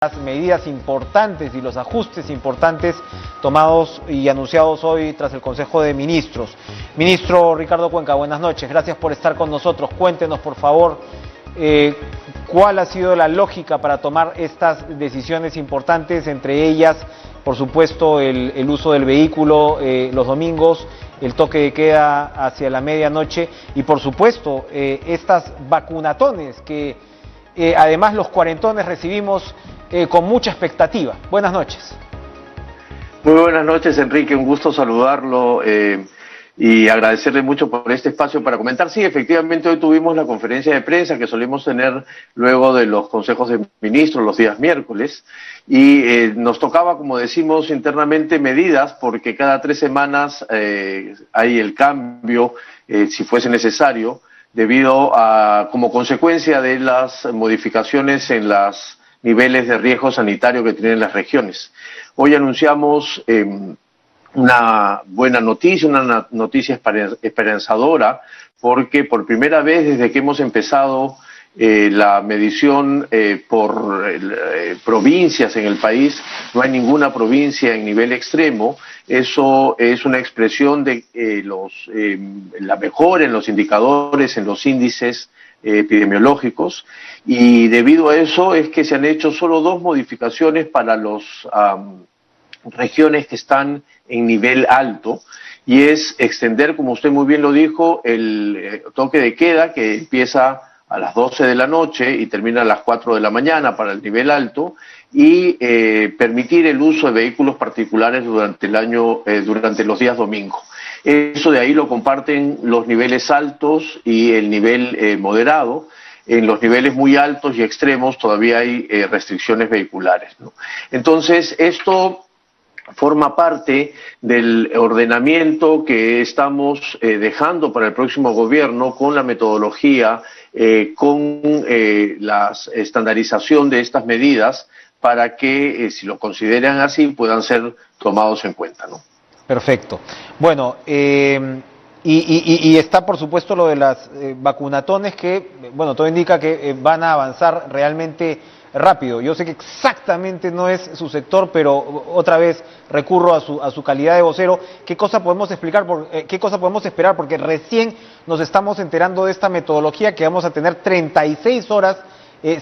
las medidas importantes y los ajustes importantes tomados y anunciados hoy tras el Consejo de Ministros. Ministro Ricardo Cuenca, buenas noches, gracias por estar con nosotros. Cuéntenos, por favor, cuál ha sido la lógica para tomar estas decisiones importantes, entre ellas, por supuesto, el uso del vehículo los domingos, el toque de queda hacia la medianoche y, por supuesto, estas vacunatones que además los cuarentones recibimos con mucha expectativa. Buenas noches. Muy buenas noches, Enrique, un gusto saludarlo y agradecerle mucho por este espacio para comentar. Sí, efectivamente hoy tuvimos la conferencia de prensa que solemos tener luego de los consejos de ministros los días miércoles y nos tocaba, como decimos internamente, medidas porque cada 3 semanas hay el cambio, si fuese necesario, debido a, como consecuencia de las modificaciones en los niveles de riesgo sanitario que tienen las regiones. Hoy anunciamos una buena noticia, una noticia esperanzadora, porque por primera vez desde que hemos empezado la medición por provincias en el país, no hay ninguna provincia en nivel extremo. Eso es una expresión de la mejora en los indicadores, en los índices epidemiológicos, y debido a eso es que se han hecho solo 2 modificaciones para las regiones que están en nivel alto, y es extender, como usted muy bien lo dijo, el toque de queda que empieza a las 12 de la noche y termina a las 4 de la mañana para el nivel alto, y permitir el uso de vehículos particulares durante el año, durante los días domingo. Eso de ahí lo comparten los niveles altos y el nivel moderado. En los niveles muy altos y extremos todavía hay restricciones vehiculares, ¿no? Entonces, esto forma parte del ordenamiento que estamos dejando para el próximo gobierno con la metodología, con la estandarización de estas medidas para que, si lo consideran así, puedan ser tomados en cuenta, ¿no? Perfecto. Bueno, y está por supuesto lo de las vacunatones que, bueno, todo indica que van a avanzar realmente rápido. Yo sé que exactamente no es su sector, pero otra vez recurro a su calidad de vocero. ¿Qué cosa podemos explicar? ¿Qué cosa podemos esperar? Porque recién nos estamos enterando de esta metodología que vamos a tener 36 horas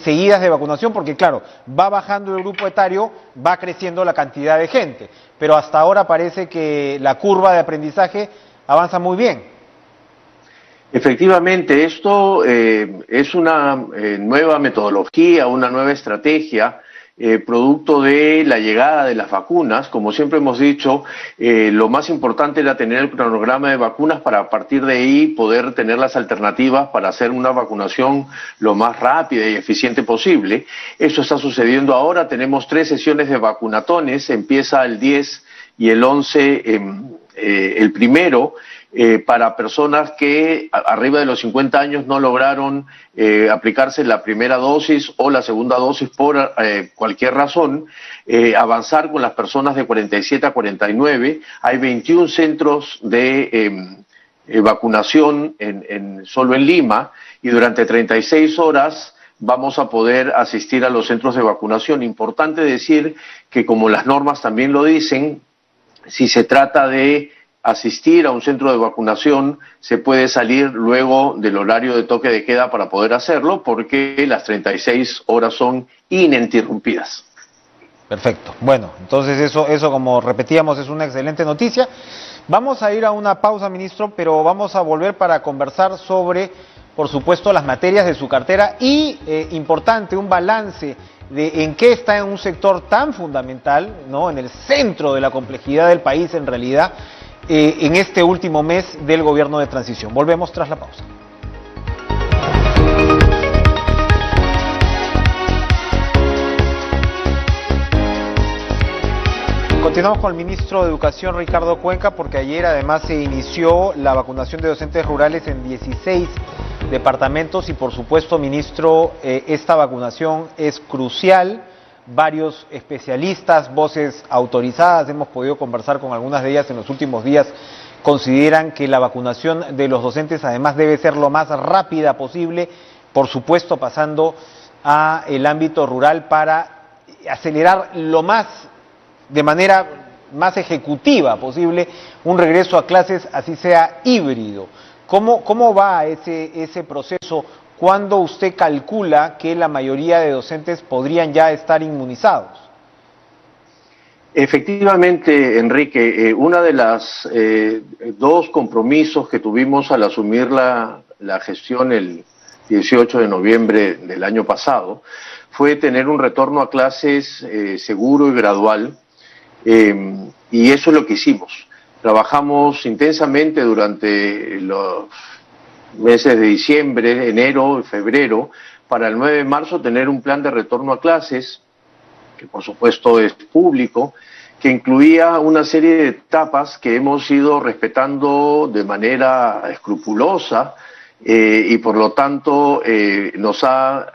seguidas de vacunación, porque claro, va bajando el grupo etario, va creciendo la cantidad de gente, pero hasta ahora parece que la curva de aprendizaje avanza muy bien. Efectivamente, esto es una nueva metodología, una nueva estrategia, producto de la llegada de las vacunas. Como siempre hemos dicho, lo más importante era tener el cronograma de vacunas para a partir de ahí poder tener las alternativas para hacer una vacunación lo más rápida y eficiente posible. Eso está sucediendo ahora. Tenemos 3 sesiones de vacunatones, empieza el 10 y el 11, el primero, para personas que arriba de los 50 años no lograron aplicarse la primera dosis o la segunda dosis por cualquier razón, avanzar con las personas de 47 a 49. Hay 21 centros de vacunación solo en Lima, y durante 36 horas vamos a poder asistir a los centros de vacunación. Importante decir que, como las normas también lo dicen, si se trata de asistir a un centro de vacunación, se puede salir luego del horario de toque de queda para poder hacerlo, porque las 36 horas son ininterrumpidas. Perfecto. Bueno, entonces eso como repetíamos es una excelente noticia. Vamos a ir a una pausa, ministro, pero vamos a volver para conversar sobre, por supuesto, las materias de su cartera y, importante, un balance de en qué está en un sector tan fundamental, ¿no?, en el centro de la complejidad del país en realidad, en este último mes del gobierno de transición. Volvemos tras la pausa. Continuamos con el ministro de Educación, Ricardo Cuenca, porque ayer además se inició la vacunación de docentes rurales en 16 departamentos y, por supuesto, ministro, esta vacunación es crucial. Varios especialistas, voces autorizadas, hemos podido conversar con algunas de ellas en los últimos días, consideran que la vacunación de los docentes además debe ser lo más rápida posible, por supuesto pasando a el ámbito rural para acelerar de manera más ejecutiva posible un regreso a clases, así sea híbrido. ¿Cómo va ese proceso? ¿Cuándo usted calcula que la mayoría de docentes podrían ya estar inmunizados? Efectivamente, Enrique, una de las dos compromisos que tuvimos al asumir la gestión el 18 de noviembre del año pasado fue tener un retorno a clases seguro y gradual, y eso es lo que hicimos. Trabajamos intensamente durante los meses de diciembre, enero y febrero, para el 9 de marzo tener un plan de retorno a clases, que por supuesto es público, que incluía una serie de etapas que hemos ido respetando de manera escrupulosa, y por lo tanto nos ha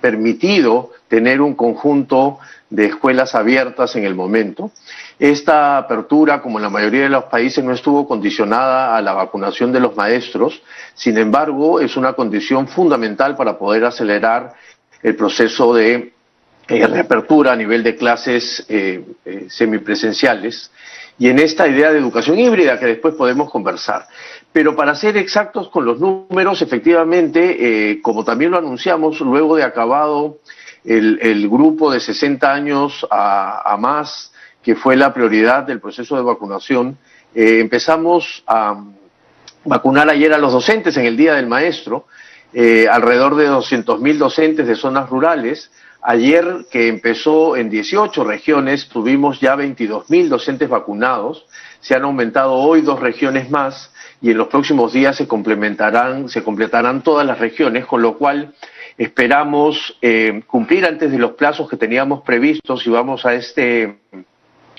permitido tener un conjunto de escuelas abiertas en el momento. Esta apertura, como en la mayoría de los países, no estuvo condicionada a la vacunación de los maestros. Sin embargo, es una condición fundamental para poder acelerar el proceso de reapertura a nivel de clases semipresenciales, y en esta idea de educación híbrida que después podemos conversar. Pero para ser exactos con los números, efectivamente, como también lo anunciamos, luego de acabado el grupo de 60 años a más, que fue la prioridad del proceso de vacunación, empezamos a vacunar ayer a los docentes en el Día del Maestro, alrededor de 200.000 docentes de zonas rurales. Ayer, que empezó en 18 regiones, tuvimos ya 22.000 docentes vacunados. Se han aumentado hoy 2 regiones más, y en los próximos días se completarán todas las regiones, con lo cual esperamos cumplir antes de los plazos que teníamos previstos, y vamos a este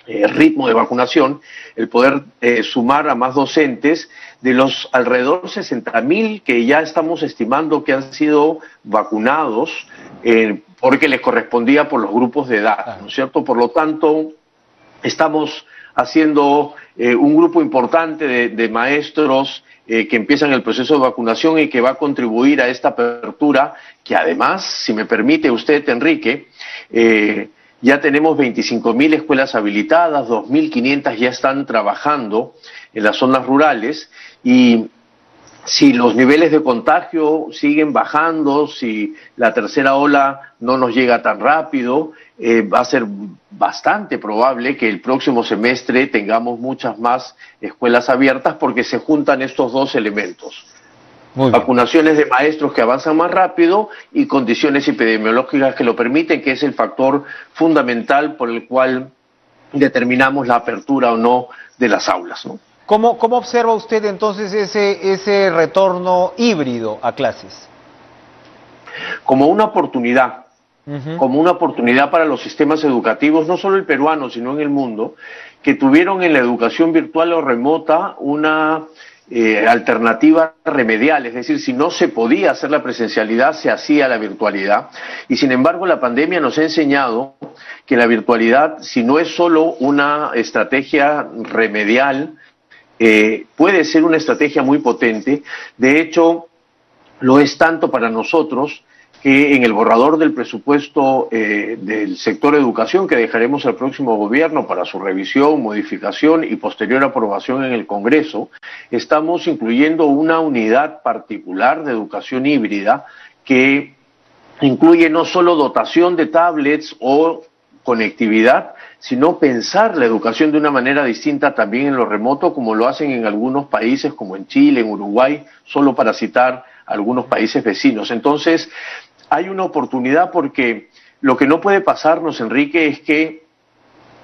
ritmo de vacunación, el poder sumar a más docentes de los alrededor 60.000 que ya estamos estimando que han sido vacunados, porque les correspondía por los grupos de edad, ¿no es cierto? Por lo tanto, estamos haciendo un grupo importante de maestros que empiezan el proceso de vacunación y que va a contribuir a esta apertura, que además, si me permite usted, Enrique, ya tenemos 25.000 escuelas habilitadas, 2.500 ya están trabajando en las zonas rurales, y si los niveles de contagio siguen bajando, si la tercera ola no nos llega tan rápido, va a ser bastante probable que el próximo semestre tengamos muchas más escuelas abiertas, porque se juntan estos dos elementos. Vacunaciones de maestros que avanzan más rápido y condiciones epidemiológicas que lo permiten, que es el factor fundamental por el cual determinamos la apertura o no de las aulas, ¿no? ¿Cómo observa usted entonces ese retorno híbrido a clases? Como una oportunidad, como una oportunidad para los sistemas educativos, no solo el peruano, sino en el mundo, que tuvieron en la educación virtual o remota una alternativa remedial, es decir, si no se podía hacer la presencialidad, se hacía la virtualidad, y sin embargo la pandemia nos ha enseñado que la virtualidad, si no es solo una estrategia remedial, puede ser una estrategia muy potente. De hecho, lo es tanto para nosotros que en el borrador del presupuesto del sector educación, que dejaremos al próximo gobierno para su revisión, modificación y posterior aprobación en el Congreso, estamos incluyendo una unidad particular de educación híbrida que incluye no solo dotación de tablets o conectividad, sino pensar la educación de una manera distinta también en lo remoto, como lo hacen en algunos países como en Chile, en Uruguay, solo para citar algunos países vecinos. Entonces, hay una oportunidad, porque lo que no puede pasarnos, Enrique, es que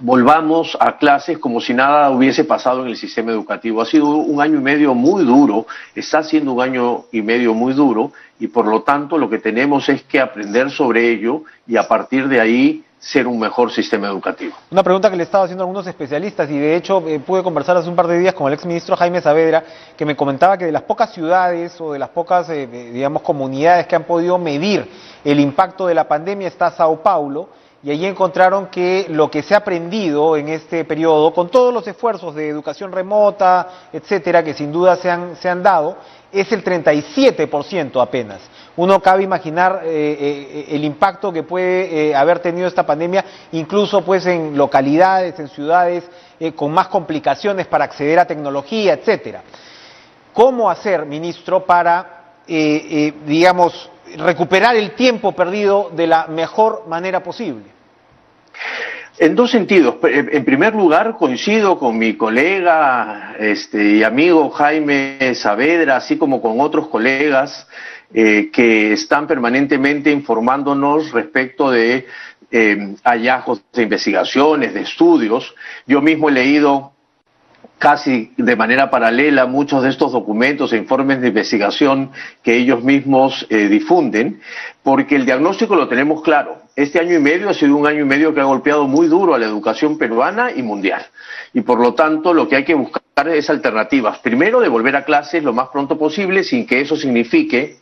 volvamos a clases como si nada hubiese pasado en el sistema educativo. Ha sido un año y medio muy duro, está siendo un año y medio muy duro, y por lo tanto lo que tenemos es que aprender sobre ello y a partir de ahí ser un mejor sistema educativo. Una pregunta que le estaba haciendo a algunos especialistas, y de hecho pude conversar hace un par de días con el exministro Jaime Saavedra, que me comentaba que de las pocas ciudades o de las pocas, digamos, comunidades que han podido medir el impacto de la pandemia está Sao Paulo, y allí encontraron que lo que se ha aprendido en este periodo, con todos los esfuerzos de educación remota, etcétera, que sin duda se han dado, es el 37% apenas. Uno cabe imaginar el impacto que puede haber tenido esta pandemia, incluso pues en localidades, en ciudades con más complicaciones para acceder a tecnología, etcétera. ¿Cómo hacer, ministro, para, digamos, recuperar el tiempo perdido de la mejor manera posible? En dos sentidos. En primer lugar, coincido con mi colega y amigo Jaime Saavedra, así como con otros colegas que están permanentemente informándonos respecto de hallazgos de investigaciones, de estudios. Yo mismo he leído casi de manera paralela muchos de estos documentos e informes de investigación que ellos mismos difunden, porque el diagnóstico lo tenemos claro. Este año y medio ha sido un año y medio que ha golpeado muy duro a la educación peruana y mundial. Y por lo tanto lo que hay que buscar es alternativas. Primero, de volver a clases lo más pronto posible sin que eso signifique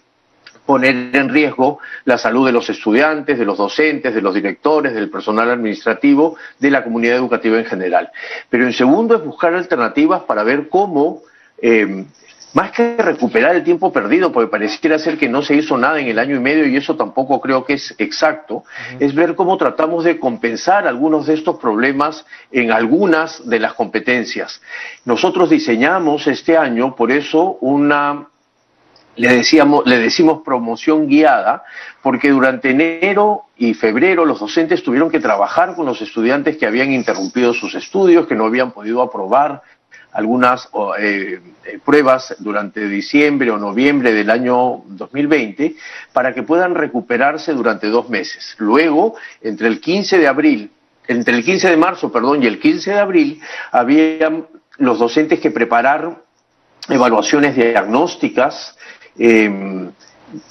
poner en riesgo la salud de los estudiantes, de los docentes, de los directores, del personal administrativo, de la comunidad educativa en general. Pero en segundo es buscar alternativas para ver cómo, más que recuperar el tiempo perdido, porque pareciera ser que no se hizo nada en el año y medio y eso tampoco creo que es exacto, es ver cómo tratamos de compensar algunos de estos problemas en algunas de las competencias. Nosotros diseñamos este año, por eso, le decimos promoción guiada, porque durante enero y febrero los docentes tuvieron que trabajar con los estudiantes que habían interrumpido sus estudios, que no habían podido aprobar algunas pruebas durante diciembre o noviembre del año 2020, para que puedan recuperarse durante 2 meses. Luego, entre el 15 de marzo, y el 15 de abril, habían los docentes que preparar evaluaciones diagnósticas,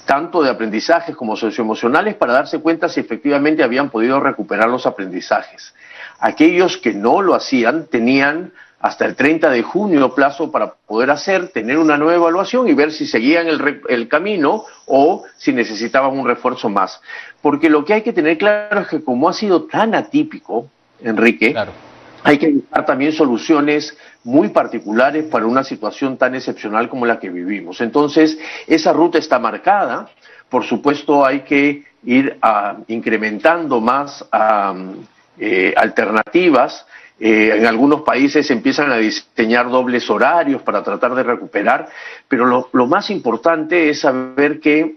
tanto de aprendizajes como socioemocionales, para darse cuenta si efectivamente habían podido recuperar los aprendizajes. Aquellos que no lo hacían tenían hasta el 30 de junio plazo para poder tener una nueva evaluación y ver si seguían el camino o si necesitaban un refuerzo más. Porque lo que hay que tener claro es que como ha sido tan atípico, Enrique, claro, hay que buscar también soluciones muy particulares para una situación tan excepcional como la que vivimos. Entonces, esa ruta está marcada. Por supuesto, hay que ir incrementando más alternativas. En algunos países empiezan a diseñar dobles horarios para tratar de recuperar, pero lo más importante es saber que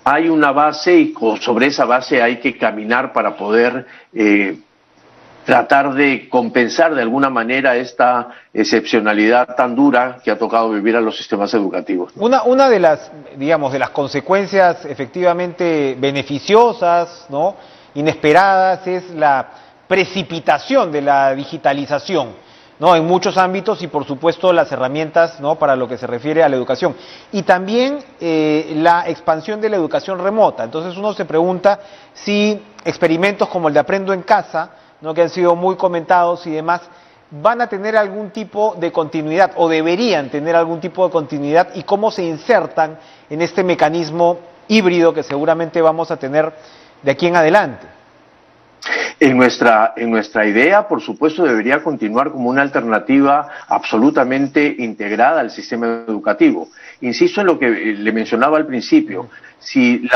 hay una base y sobre esa base hay que caminar para poder tratar de compensar de alguna manera esta excepcionalidad tan dura que ha tocado vivir a los sistemas educativos. Una de las, digamos, de las consecuencias efectivamente beneficiosas, ¿no?, inesperadas, es la precipitación de la digitalización, ¿no?, en muchos ámbitos y por supuesto las herramientas, ¿no?, para lo que se refiere a la educación. Y también la expansión de la educación remota. Entonces uno se pregunta si experimentos como el de Aprendo en Casa, ¿no?, que han sido muy comentados y demás, van a tener algún tipo de continuidad o deberían tener algún tipo de continuidad y cómo se insertan en este mecanismo híbrido que seguramente vamos a tener de aquí en adelante. En nuestra idea, por supuesto, debería continuar como una alternativa absolutamente integrada al sistema educativo. Insisto en lo que le mencionaba al principio. Si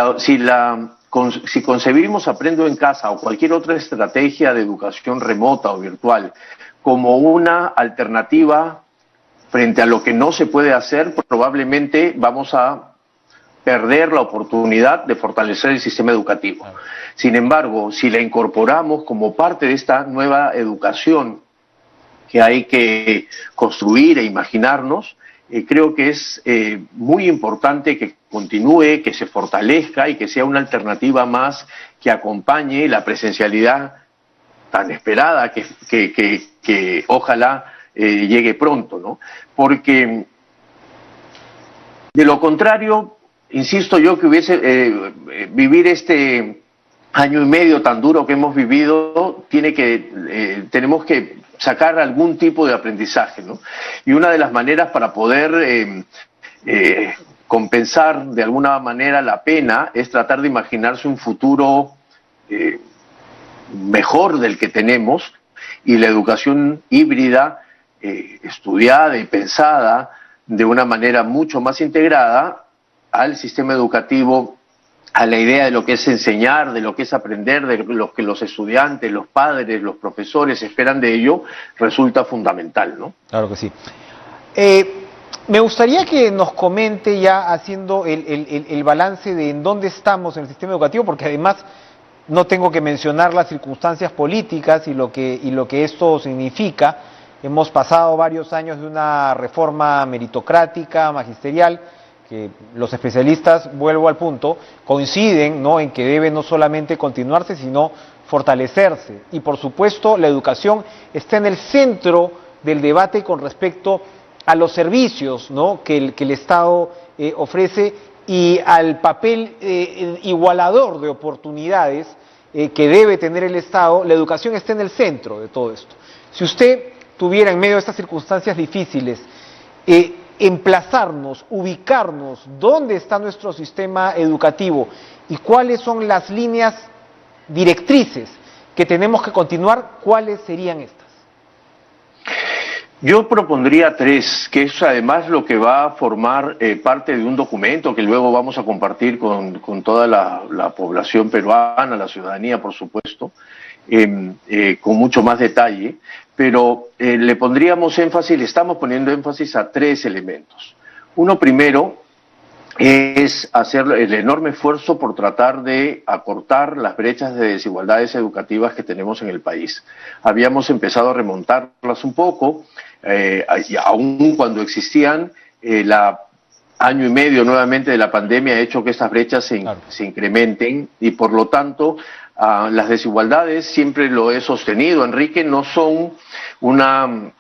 concebimos Aprendo en Casa o cualquier otra estrategia de educación remota o virtual como una alternativa frente a lo que no se puede hacer, probablemente vamos a perder la oportunidad de fortalecer el sistema educativo. Sin embargo, si la incorporamos como parte de esta nueva educación que hay que construir e imaginarnos, creo que es muy importante que continúe, que se fortalezca y que sea una alternativa más que acompañe la presencialidad tan esperada que ojalá llegue pronto, ¿no? Porque de lo contrario, insisto yo que vivir este año y medio tan duro que hemos vivido, tenemos que sacar algún tipo de aprendizaje, ¿no? Y una de las maneras para poder compensar de alguna manera la pena es tratar de imaginarse un futuro mejor del que tenemos, y la educación híbrida, estudiada y pensada de una manera mucho más integrada al sistema educativo, a la idea de lo que es enseñar, de lo que es aprender, de lo que los estudiantes, los padres, los profesores esperan de ello, resulta fundamental, ¿no? Claro que sí. Me gustaría que nos comente, ya haciendo el balance de en dónde estamos en el sistema educativo, porque además no tengo que mencionar las circunstancias políticas y lo que esto significa. Hemos pasado varios años de una reforma meritocrática, magisterial, que los especialistas, vuelvo al punto, coinciden, ¿no?, en que debe no solamente continuarse, sino fortalecerse. Y por supuesto, la educación está en el centro del debate con respecto a los servicios, ¿no?, que el Estado ofrece, y al papel igualador de oportunidades que debe tener el Estado. La educación está en el centro de todo esto. Si usted tuviera, en medio de estas circunstancias difíciles, emplazarnos, ubicarnos, dónde está nuestro sistema educativo y cuáles son las líneas directrices que tenemos que continuar, ¿cuáles serían estas? Yo propondría 3, que es además lo que va a formar parte de un documento que luego vamos a compartir con toda la población peruana, la ciudadanía, por supuesto, con mucho más detalle, pero le pondríamos énfasis, le estamos poniendo énfasis a 3 elementos. Uno primero es hacer el enorme esfuerzo por tratar de acortar las brechas de desigualdades educativas que tenemos en el país. Habíamos empezado a remontarlas un poco, aún cuando existían. Año y medio nuevamente de la pandemia ha hecho que estas brechas se incrementen, y por lo tanto las desigualdades, siempre lo he sostenido, Enrique, no son una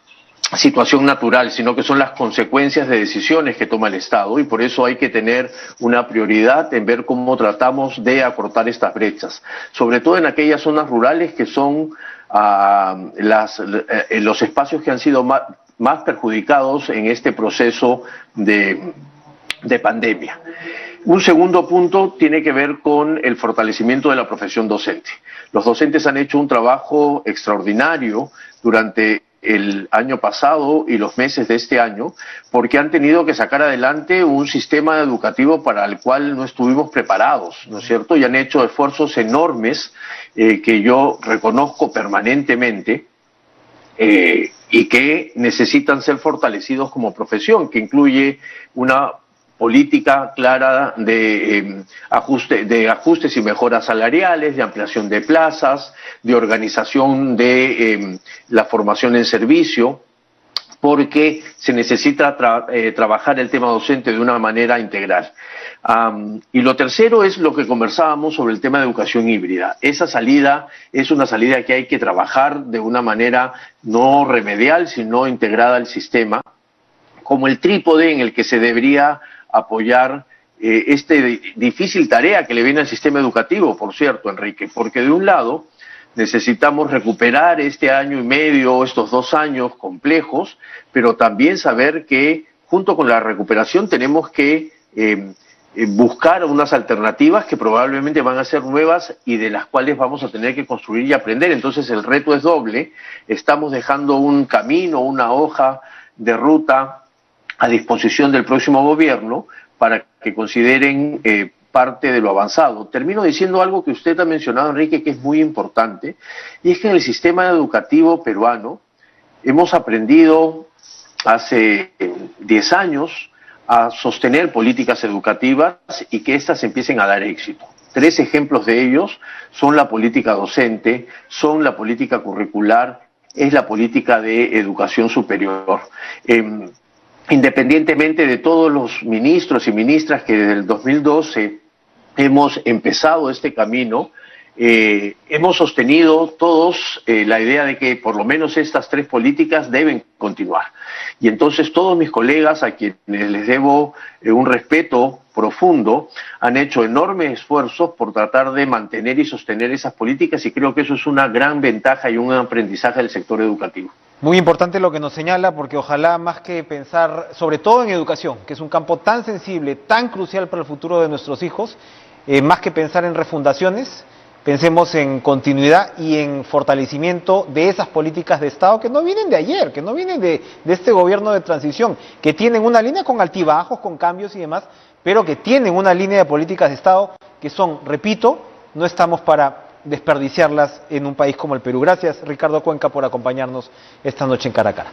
situación natural, sino que son las consecuencias de decisiones que toma el Estado, y por eso hay que tener una prioridad en ver cómo tratamos de acortar estas brechas, sobre todo en aquellas zonas rurales que son los espacios que han sido más perjudicados en este proceso de pandemia. Un segundo punto tiene que ver con el fortalecimiento de la profesión docente. Los docentes han hecho un trabajo extraordinario durante el año pasado y los meses de este año, porque han tenido que sacar adelante un sistema educativo para el cual no estuvimos preparados, ¿no es cierto? Y han hecho esfuerzos enormes que yo reconozco permanentemente, y que necesitan ser fortalecidos como profesión, que incluye una política clara de ajustes y mejoras salariales, de ampliación de plazas, de organización de la formación en servicio, porque se necesita trabajar el tema docente de una manera integral. Y lo tercero es lo que conversábamos sobre el tema de educación híbrida. Esa salida es una salida que hay que trabajar de una manera no remedial, sino integrada al sistema, como el trípode en el que se debería apoyar esta difícil tarea que le viene al sistema educativo, por cierto, Enrique, porque de un lado necesitamos recuperar este año y medio, estos 2 años complejos, pero también saber que junto con la recuperación tenemos que buscar unas alternativas que probablemente van a ser nuevas y de las cuales vamos a tener que construir y aprender. Entonces el reto es doble. Estamos dejando un camino, una hoja de ruta a disposición del próximo gobierno para que consideren parte de lo avanzado. Termino diciendo algo que usted ha mencionado, Enrique, que es muy importante, y es que en el sistema educativo peruano hemos aprendido hace 10 años a sostener políticas educativas y que éstas empiecen a dar éxito. 3 ejemplos de ellos son la política docente, son la política curricular, es la política de educación superior. Independientemente de todos los ministros y ministras que desde el 2012 hemos empezado este camino, hemos sostenido todos la idea de que por lo menos estas 3 políticas deben continuar. Y entonces todos mis colegas, a quienes les debo un respeto profundo, han hecho enormes esfuerzos por tratar de mantener y sostener esas políticas, y creo que eso es una gran ventaja y un aprendizaje del sector educativo. Muy importante lo que nos señala, porque ojalá, más que pensar, sobre todo en educación, que es un campo tan sensible, tan crucial para el futuro de nuestros hijos, más que pensar en refundaciones, pensemos en continuidad y en fortalecimiento de esas políticas de Estado que no vienen de ayer, que no vienen de este gobierno de transición, que tienen una línea con altibajos, con cambios y demás, pero que tienen una línea de políticas de Estado que son, repito, no estamos para desperdiciarlas en un país como el Perú. Gracias, Ricardo Cuenca, por acompañarnos esta noche en Cara a Cara.